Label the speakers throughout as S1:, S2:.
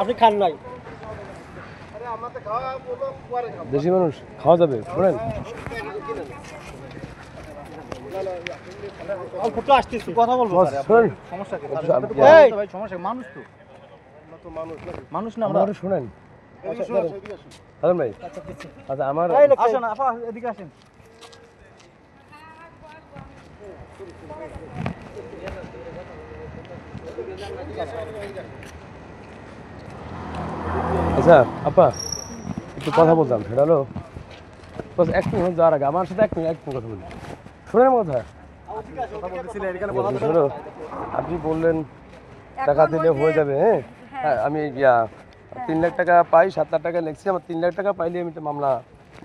S1: আপনি খান নাই?
S2: দেশি মানুষ খাওয়া যাবে শোনেন।
S1: কথা বলবো মানুষ না আমরা
S2: শোনেন ভাই। আচ্ছা আমার
S1: আসেন আপা এদিকে আসেন।
S2: আচ্ছা আপা একটু কথা বলতাম, সেটা হলো এক মিনিট যাওয়ার আগে আমার সাথে এক মিনিট কথা বলি, শোনেন কথা। আপনি বললেন টাকা দিলে হয়ে যাবে। হ্যাঁ আমি 3 লাখ টাকা পাই, 7 লাখ টাকা লিখছি, আমার 3 লাখ টাকা পাইলে আমি তো মামলা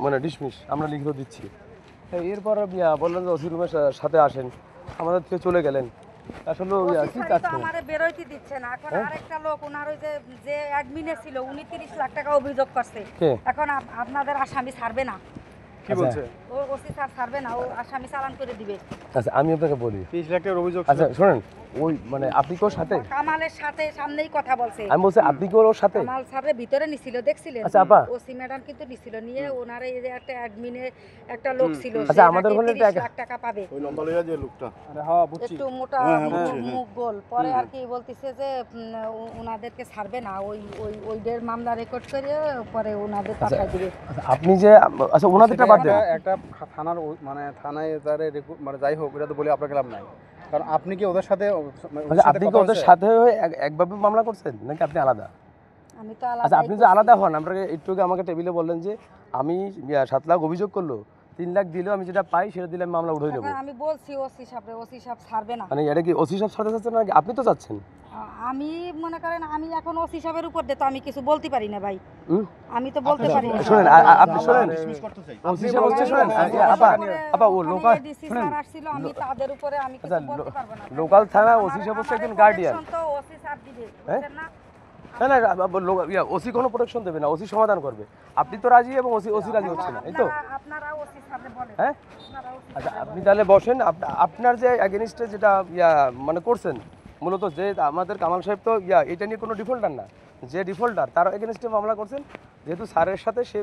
S2: মানে ডিসমিস আমরা লিখিত দিচ্ছি। এরপর বললেন যে ওসি রুমের সাথে আসেন, আমাদের থেকে চলে গেলেন। আসলে কি চাচ্ছেন?
S3: আমারে বেরোইতে দিচ্ছে না। এখন আরেকটা লোক ওনার ওই যে অ্যাডমিনে ছিল উনি 30 লাখ টাকা অভিযোগ করছে। এখন আপনাদের আসামি ছাড়বে না।
S2: কি বলছে?
S3: ও ওসি স্যার ছাড়বে না, ও আসামি চালান করে দিবে।
S2: আচ্ছা আমি আপনাকে বলি
S1: 30 লাখ টাকার অভিযোগ।
S2: আচ্ছা শুনেন, ওই মানে আপনি কি ওর সাথে?
S3: কামালের সাথে সামনেই কথা বলছে।
S2: আমি বলছি আপনি কি ওর সাথে?
S3: কামাল স্যারের ভিতরে নিছিল, দেখছিলেন?
S2: আচ্ছা আপা
S3: ওসি ম্যাডাম কিন্তু নিছিল, নিয়ে ওনার এই যে একটা অ্যাডমিনে একটা লোক ছিল,
S2: আচ্ছা আমাদের হলে
S3: 30 লাখ টাকা পাবে।
S1: ওই লম্বা লইয়া যে লোকটা, আরে হ্যাঁ বুঝছি,
S3: একটু মোটা মুখ গোল। পরে আর কি বলতিছে যে ওনাদেরকে ছাড়বে না, ওইদের মামলা রেকর্ড করে পরে ওনাদের পাঠাই দিবে।
S2: আপনি যে আচ্ছা ওনাদেরটা বাদ দেন,
S1: একটা থানার মানে থানায় যারে মানে যাই হোক এটা তো বলে আপনার গেলাম নাই, কারণ আপনি কি ওদের সাথে
S2: আপনি কি ওদের সাথে একভাবে মামলা করছেন নাকি আপনি আলাদা?
S3: আমি তো আলাদা।
S2: আচ্ছা আপনি যে আলাদা হন, আপনাকে একটু আগে আমাকে টেবিলে বললেন যে আমি 7 লাখ অভিযোগ করলো, 3 লাখ দিলেও আমি যেটা পাই সেটা দিলে আমি মামলা উঠাই দেবো।
S3: আমি বলছি ওসি সাহেব ছাড়বে না।
S2: মানে এটা কি ওসি সাহেব ছাড়তে চাচ্ছেন নাকি আপনি তো চাচ্ছেন?
S3: আমি মনে করেন আমি এখন ওসি সাহেবের উপর দিয়ে তো আমি কিছু বলতে পারি না ভাই, আমি তো বলতে পারি না।
S2: শুনেন আপনি শুনেন, ওসি সাহেব বলছে শুনেন আপা ও লোকাল
S3: ডিসি স্যার আসছিল, আমি তাদের উপরে আমি কিছু বলতে পারবো না।
S2: লোকাল থানা ওসি সাহেব হচ্ছে একজন গার্ডিয়ান।
S3: তো ওসি স্যার দিবে, বুঝছেন না?
S2: না না ওসি কোনো প্রোটেকশন দেবে না, ওসি সমাধান করবে। আপনি তো রাজি এবং ওসি রাজি হচ্ছে না, এই তো?
S3: আপনারা ওসি স্যারকে বলেন।
S2: হ্যাঁ আচ্ছা আপনি তাহলে বসেন। আপনার যে এগেইনস্টে যেটা মানে করছেন মূলত, যে আমাদের কামাল সাহেব তো এটা নিয়ে কোনো ডিফল্টার না, যে ডিফল্টার তার এগেইনস্টে মামলা করছেন, যেহেতু স্যারের সাথে সে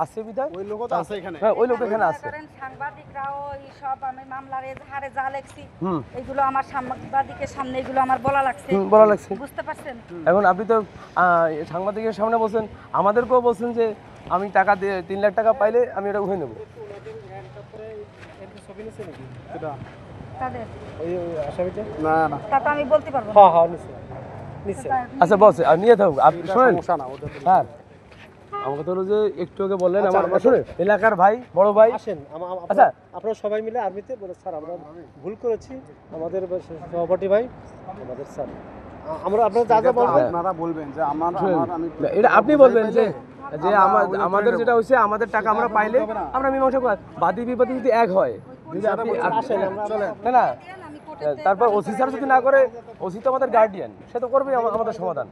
S2: আছে বিধায়
S1: ওই লোক তো আছে এখানে।
S2: হ্যাঁ ওই লোক এখানে আছে।
S3: সাংবাদিকরাও এই সব আমি মামলার এজাহারে যা লেখছি এগুলো আমার সাংবাদিকের সামনে এগুলো আমার বলা লাগছে, বুঝতে পারছেন?
S2: এখন আপনি তো সাংবাদিকের সামনে বলছেন, আমাদেরকেও বলছেন যে আমি টাকা দিয়ে 3 লাখ টাকা পাইলে আমি এটা উঠে নেব।
S1: না না
S3: তা তো আমি বলতে পারবো না।
S1: হ্যাঁ হ্যাঁ নিশ্চয়।
S2: আচ্ছা বস নিয়ে থাকুক, আপনি শোনেন স্যার আমাকে তো হলো যে একটু আগে বললেন আমার শুনে এলাকার ভাই বড় ভাই
S1: আসেন।
S2: আচ্ছা
S1: আপনারা সবাই মিলে আর্মিতে বলে স্যার আমরা ভুল করেছি, আমাদের সভাপতি ভাই আমাদের স্যার আমরা আপনারা যা যা বলবেন আপনারা বলবেন যে আমার আমি
S2: এটা আপনি বলবেন যে আমাদের যেটা হচ্ছে আমাদের টাকা আমরা পাইলে আমরা মীমাংসা করি। বাদী বিবাদী যদি এক হয়, যদি আপনি আসেন না না, তারপর ওসি স্যার যদি না করে, ওসি তো আমাদের গার্ডিয়ান, সে তো করবেই আমাদের সমাধান।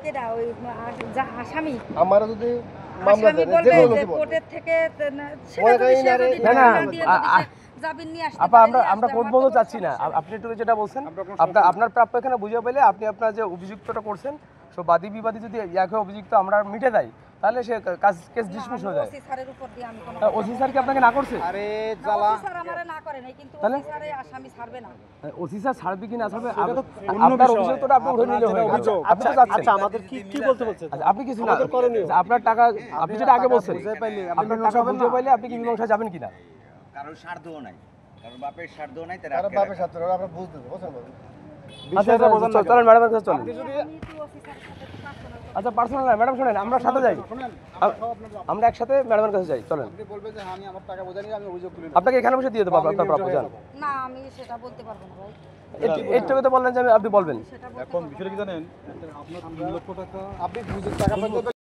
S3: কেডা ওই আসামি
S1: আমরা যদি
S3: মামলা দেন যে কোর্টের থেকে জামিন নিয়ে আসতে
S2: আপা আমরা কোর্ট বলতে চাচ্ছি না, আপনি একটু যেটা বলছেন আপনার প্রাপ্য এখানে বুঝে পেলে আপনি আপনার যে অভিযুক্তটা করছেন সো বাদী বিবাদী যদি একই অভিযুক্ত আমরা মিটে দেয় তাহলে সে কেস ডিসমিস হয়ে যায়।
S3: ওসি স্যারের উপর দিয়ে আমি কোনো
S2: ওসি স্যার কি আপনাকে না করছে?
S1: আরে জ্বালা,
S3: ওসি স্যার আমারে না করে নাই, কিন্তু ওসি স্যারে আসামি ছাড়বে না।
S2: ওসি স্যার ছাড়বে কি না ছাড়বে আপনার অভিযোগটা আপনি উঠে নিলে হয়ে গেল। আপনি তো চাচ্ছেন।
S1: আচ্ছা আমাদের কি বলতে বলছেন?
S2: আচ্ছা আপনি কিছু না, আপনার টাকা আপনি যেটা আগে বলছেন আপনার টাকা বুঝে পাইলে আপনি কি মীমাংসা যাবেন কিনা?
S4: কারণ স্বার্থও নাই, কারণ বাপের স্বার্থও নাই,
S1: কারণ বাপের স্বার্থ আমরা বুঝতে বুঝছেন।
S2: আচ্ছা চলেন ম্যাডামের কাছে চলেন। আচ্ছা পার্সোনাল না ম্যাডাম, শুনেন আমরা সাথে যাই, আমরা একসাথে ম্যাডামের কাছে যাই, চলেন।
S1: আপনি বলবেন যে আমি আমার টাকা বোঝানি, আমি অভিযোগ করি না,
S2: আপনাকে এখানে বসে দিয়ে দেবো আপনার প্রাপ্য জান।
S3: না আমি সেটা বলতে পারবো না ভাই।
S2: একটু তো বললেন যে আপনি বলবেন।
S1: এখন বিষয়টা কি জানেন, আপনার 3 লক্ষ টাকা আপনি টাকা